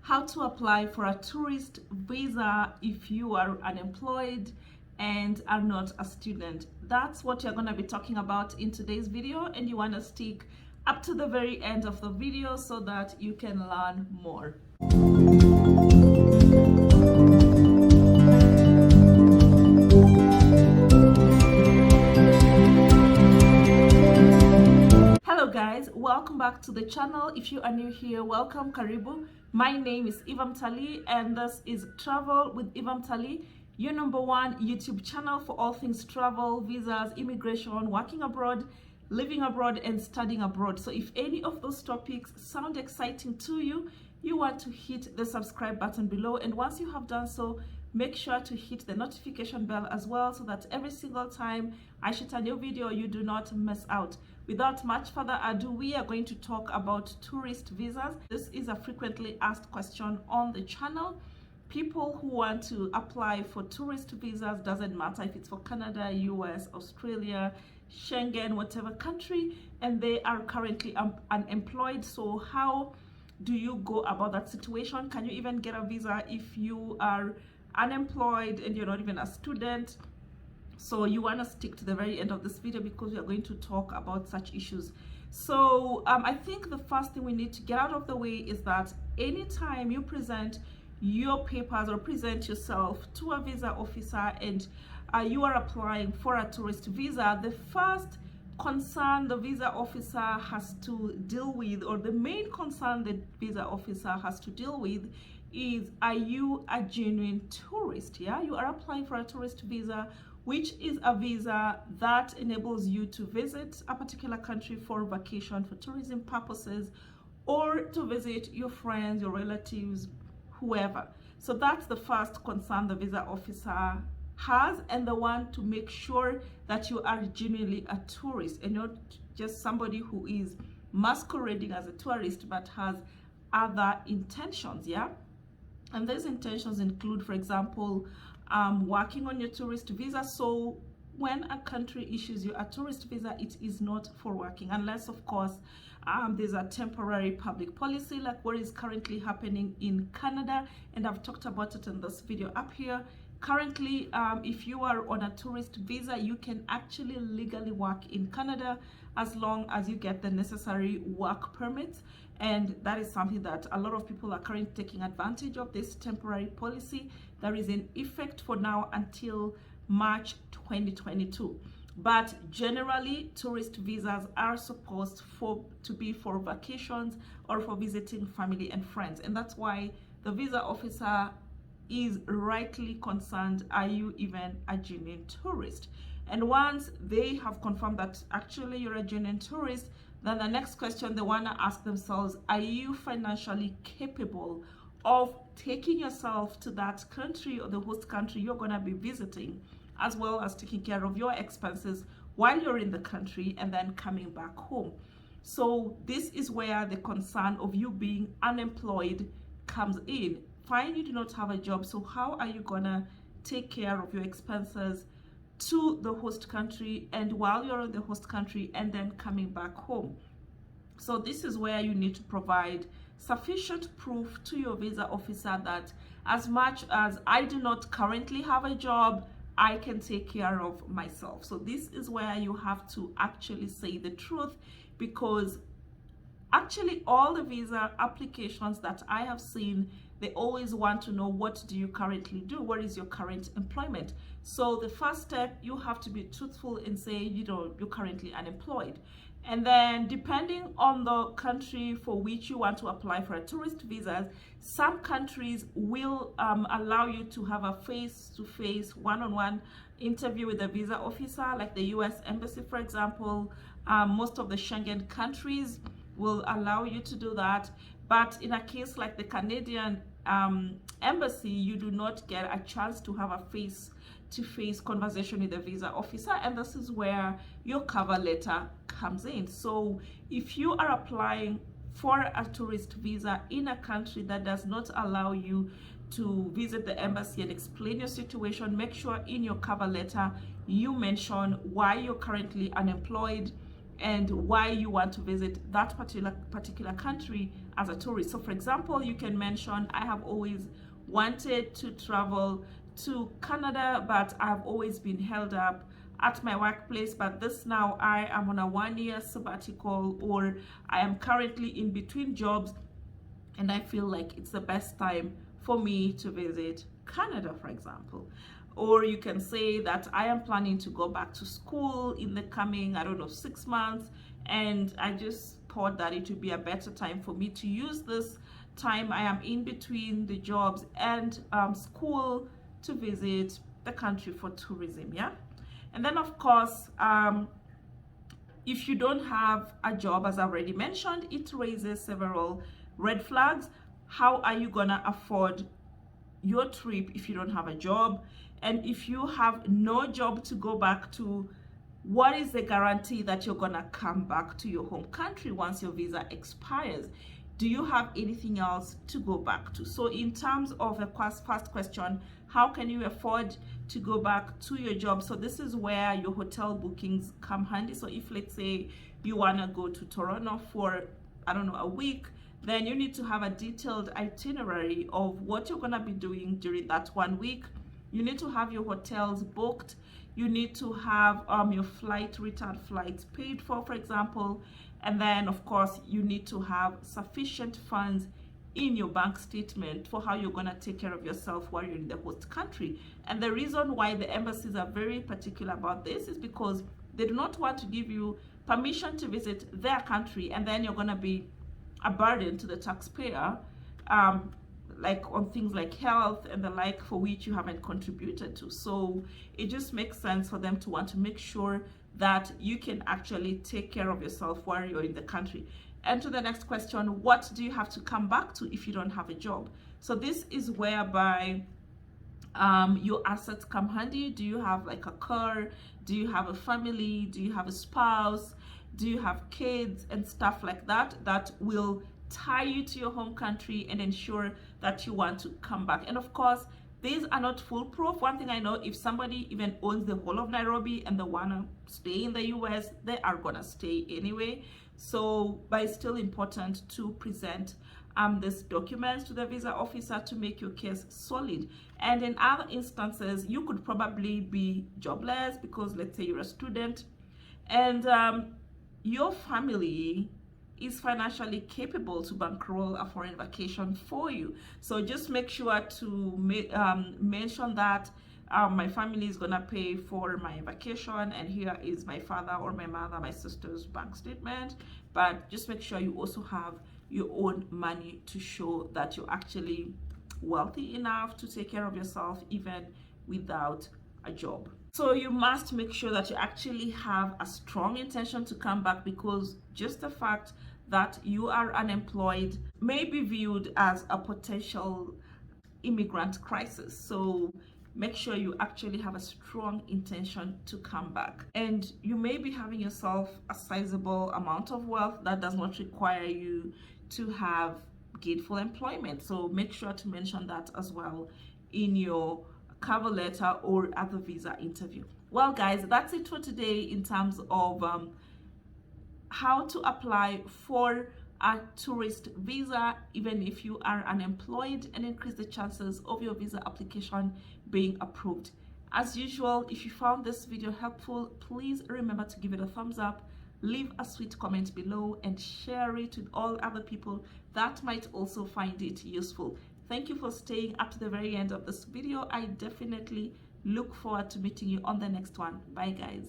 how to apply for a tourist visa if you are unemployed and are not a student. That's what you're going to be talking about in today's video, and you want to stick up to the very end of the video so that you can learn more. Hello guys, welcome back to the channel. If you are new here, welcome, karibu. My name is Unemployed and this is Travel with Unemployed, your #1 YouTube channel for all things travel, visas, immigration, working abroad, living abroad and studying abroad. So if any of those topics sound exciting to you, you want to hit the subscribe button below, and once you have done so, make sure to hit the notification bell as well so that every single time I shoot a new video, you do not miss out. Without much further ado, we are going to talk about tourist visas. This is a frequently asked question on the channel. People who want to apply for tourist visas, doesn't matter if it's for Canada, US, Australia, Schengen, whatever country, and they are currently unemployed. So how do you go about that situation? Can you even get a visa if you are unemployed and you're not even a student? So you want to stick to the very end of this video because we are going to talk about such issues. So I think the first thing we need to get out of the way is that anytime you present your papers or present yourself to a visa officer and you are applying for a tourist visa, the first concern the visa officer has to deal with, or the main concern the visa officer has to deal with, is, are you a genuine tourist? Yeah, you are applying for a tourist visa, which is a visa that enables you to visit a particular country for vacation, for tourism purposes, or to visit your friends, your relatives, whoever. So that's the first concern the visa officer has, and the one to make sure that you are genuinely a tourist and not just somebody who is masquerading as a tourist but has other intentions. Yeah, and those intentions include, for example, working on your tourist visa. So when a country issues you a tourist visa, it is not for working, unless of course there's a temporary public policy like what is currently happening in Canada, and I've talked about it in this video up here. Currently, if you are on a tourist visa, you can actually legally work in Canada as long as you get the necessary work permits, and that is something that a lot of people are currently taking advantage of, this temporary policy that is in effect for now until March 2022. But generally, tourist visas are supposed to be for vacations or for visiting family and friends, and that's why the visa officer is rightly concerned, are you even a genuine tourist? And once they have confirmed that actually you're a genuine tourist, then the next question they want to ask themselves, are you financially capable of taking yourself to that country or the host country you're going to be visiting, as well as taking care of your expenses while you're in the country and then coming back home? So this is where the concern of you being unemployed comes in. Fine, you do not have a job, so how are you gonna take care of your expenses to the host country and while you're in the host country and then coming back home? So this is where you need to provide sufficient proof to your visa officer that as much as I do not currently have a job, I can take care of myself. So this is where you have to actually say the truth, because actually all the visa applications that I have seen, they always want to know, what do you currently do? What is your current employment? So the first step, you have to be truthful and say, you're currently unemployed. And then depending on the country for which you want to apply for a tourist visa, some countries will allow you to have a face-to-face, one-on-one interview with a visa officer, like the US Embassy, for example. Most of the Schengen countries will allow you to do that. But in a case like the Canadian embassy, you do not get a chance to have a face-to-face conversation with the visa officer, and this is where your cover letter comes in. So if you are applying for a tourist visa in a country that does not allow you to visit the embassy and explain your situation, make sure in your cover letter you mention why you're currently unemployed and why you want to visit that particular country as a tourist. So for example, you can mention, I have always wanted to travel to Canada, but I've always been held up at my workplace, but this now I am on a 1-year sabbatical, or I am currently in between jobs and I feel like it's the best time for me to visit Canada, for example. Or you can say that I am planning to go back to school in the coming, I don't know, 6 months, and I just thought that it would be a better time for me to use this time I am in between the jobs and school to visit the country for tourism. Yeah. And then of course, if you don't have a job, as I already mentioned, it raises several red flags. How are you gonna afford your trip if you don't have a job? And if you have no job to go back to, what is the guarantee that you're gonna come back to your home country once your visa expires? Do you have anything else to go back to? So in terms of the first question, how can you afford to go back to your job? So this is where your hotel bookings come handy. So if, let's say, you wanna go to Toronto for, I don't know, a week, then you need to have a detailed itinerary of what you're gonna be doing during that 1 week. You need to have your hotels booked. You need to have your return flights paid for example. And then of course, you need to have sufficient funds in your bank statement for how you're gonna take care of yourself while you're in the host country. And the reason why the embassies are very particular about this is because they do not want to give you permission to visit their country and then you're gonna be a burden to the taxpayer, like on things like health and the like, for which you haven't contributed to. So it just makes sense for them to want to make sure that you can actually take care of yourself while you're in the country. And to the next question, what do you have to come back to if you don't have a job? So this is whereby your assets come handy. Do you have like a car? Do you have a family? Do you have a spouse? Do you have kids and stuff like that that will tie you to your home country and ensure that you want to come back? And of course, these are not foolproof. One thing I know, if somebody even owns the whole of Nairobi and they want to stay in the US, they are gonna stay anyway. So, but it's still important to present these documents to the visa officer to make your case solid. And in other instances, you could probably be jobless because, let's say, you're a student and your family is financially capable to bankroll a foreign vacation for you. So just make sure to mention that my family is gonna pay for my vacation, and here is my father or my mother, my sister's bank statement. But just make sure you also have your own money to show that you're actually wealthy enough to take care of yourself even without a job. So you must make sure that you actually have a strong intention to come back, because just the fact that you are unemployed may be viewed as a potential immigrant crisis. So make sure you actually have a strong intention to come back. And you may be having yourself a sizable amount of wealth that does not require you to have gainful employment. So make sure to mention that as well in your cover letter or at the visa interview. Well guys, that's it for today in terms of how to apply for a tourist visa even if you are unemployed, and increase the chances of your visa application being approved. As usual, if you found this video helpful, please remember to give it a thumbs up, leave a sweet comment below, and share it with all other people that might also find it useful. Thank you for staying up to the very end of this video. I definitely look forward to meeting you on the next one. Bye guys.